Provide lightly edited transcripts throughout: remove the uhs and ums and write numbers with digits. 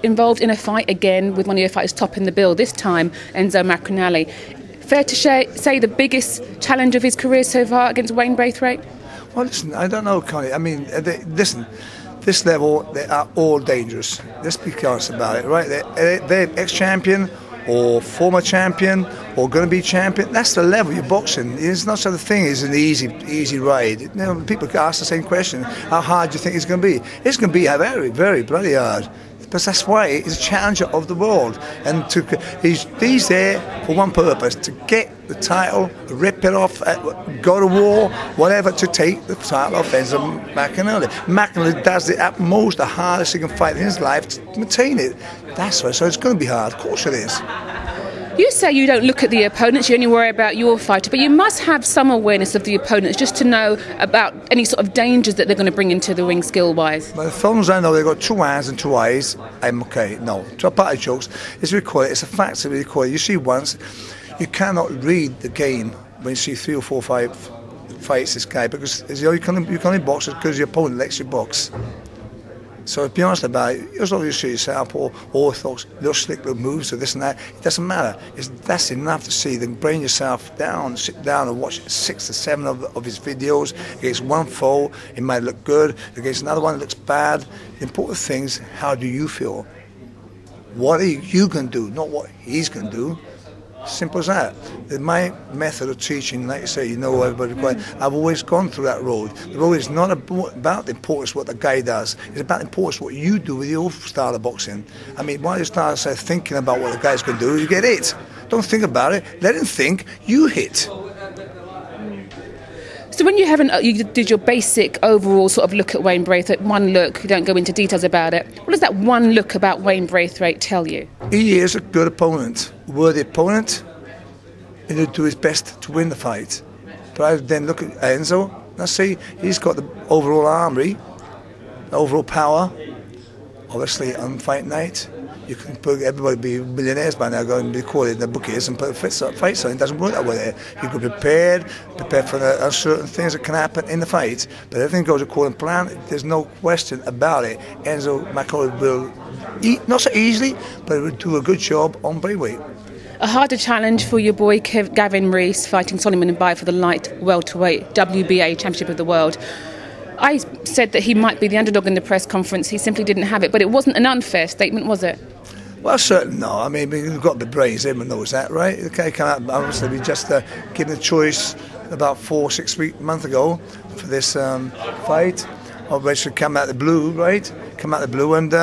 Involved in a fight again with one of your fighters topping the bill, this time Enzo Calzaghe. Fair to say the biggest challenge of his career so far against Wayne Braithwaite? Well, listen, I don't know, Connie. I mean, listen, this level, they are all dangerous. Let's be honest about it, right? They're ex-champion or former champion or going to be champion. That's the level you're boxing. It's not such a thing as an easy ride. You know, people ask the same question: how hard do you think it's going to be? It's going to be very, very bloody hard. Because that's why he's a challenger of the world, and he's there for one purpose: to get the title, rip it off, go to war, whatever, to take the title off Enzo Calzaghe. Calzaghe does the utmost, the hardest he can fight in his life to maintain it. That's why. So it's going to be hard. Of course it is. You say you don't look at the opponents, you only worry about your fighter, but you must have some awareness of the opponents just to know about any sort of dangers that they're going to bring into the ring skill-wise. Well, as long as I know they've got 2 hands and 2 eyes, I'm okay. No, to a party jokes, as we call it, it's a fact that we call it. You see once, you cannot read the game when you see 3 or 4 or 5 fights this guy, because you can only box because your opponent lets you box. So to be honest about it, as long as you see yourself or orthodox, little slick little moves or this and that, it doesn't matter. That's enough to see. Then bring yourself down, sit down and watch 6 or 7 of his videos. Against one foe, it might look good. Against another one, it looks bad. The important thing is, how do you feel? What are you going to do, not what he's going to do. Simple as that. My method of teaching, like you say, you know everybody. I've always gone through that road. The road is not about the importance of what the guy does. It's about the importance of what you do with your style of boxing. I mean, while you start thinking about what the guy's going to do, you get hit. Don't think about it. Let him think. You hit. So when you did your basic overall sort of look at Wayne Braithwaite, one look, you don't go into details about it, what does that one look about Wayne Braithwaite tell you? He is a good opponent, worthy opponent, and he'll do his best to win the fight. But I then look at Enzo, and I see he's got the overall armory, the overall power. Obviously on fight night, you can put everybody be millionaires by now, go and be called in the bookies and put fights on. It doesn't work that way there. You can prepare for the uncertain things that can happen in the fight. But everything goes according to plan. There's no question about it. Enzo Calzaghe will eat, not so easily, but he will do a good job on Braithwaite. A harder challenge for your boy Gavin Rees fighting Solomon Mbaye for the light welterweight WBA Championship of the World. I said that he might be the underdog in the press conference. He simply didn't have it, but it wasn't an unfair statement, was it? Well, certainly no. I mean, we've got the brains. Everyone knows that, right? The guy came out. Obviously, we just given a choice about 4 or 6 months ago for this fight. Which should come out of the blue, right? Come out of the blue, and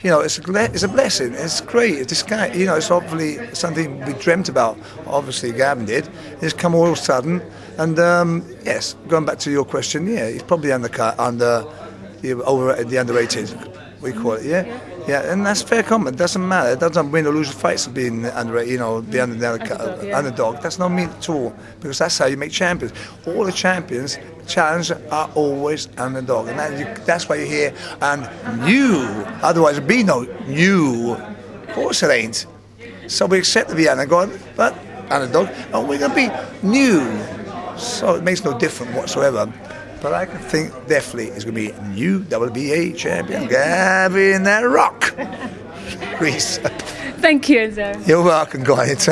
you know, it's a blessing. It's great. This guy, you know, it's obviously something we dreamt about. Obviously, Gavin did. It's come all of a sudden, and yes, going back to your question, yeah, he's probably over the under-18. We call it, yeah, and that's fair comment. Doesn't matter. It doesn't win or lose fights of being underdog. Underdog. That's not mean at all, because that's how you make champions. All the champions, challengers, are always underdog, and that's why you hear and new. Otherwise, it'd be no new. Of course, it ain't. So we accept to be underdog, and we're going to be new. So it makes no difference whatsoever. But I can think definitely it's going to be new WBA champion, Gavin that Rock Rees. Thank you, Enzo. You're welcome, guys.